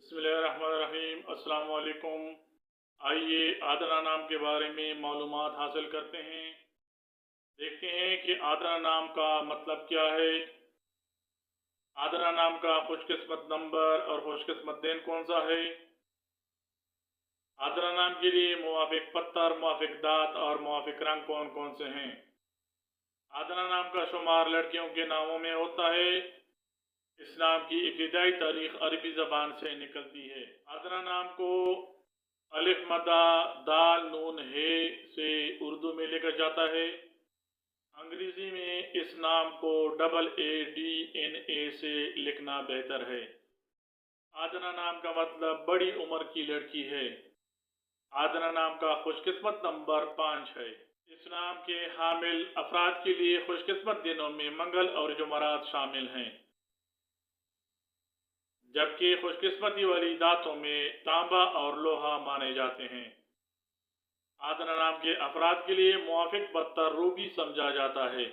بسم اللہ الرحمن الرحیم۔ السلام علیکم۔ آئیے آدرا نام کے بارے میں معلومات حاصل کرتے ہیں۔ دیکھتے ہیں کہ آدرا نام کا مطلب کیا ہے۔ آدرا نام کا خوش قسمت نمبر اور خوش قسمت دن کون سا ہے؟ آدرا نام کے لیے موافق پتھر، موافق دات اور موافق رنگ کون کون سے ہیں؟ آدرا نام کا شمار لڑکیوں کے ناموں میں ہوتا ہے۔ اسلام کی ابتدائی تاریخ عربی زبان سے نکلتی ہے۔ آدرا نام کو الف مدہ دال نون ہے سے اردو میں لکھا جاتا ہے۔ انگریزی میں اس نام کو AADNA سے لکھنا بہتر ہے۔ آدرا نام کا مطلب بڑی عمر کی لڑکی ہے۔ آدرا نام کا خوش قسمت نمبر 5 ہے۔ اس نام کے حامل افراد کے لیے خوش قسمت دنوں میں منگل اور جمعرات شامل ہیں، جبکہ خوش قسمتی والی داتوں میں تانبا اور لوہا مانے جاتے ہیں۔ آدرا نام کے افراد کے لیے موافق پتھر روبی سمجھا جاتا ہے۔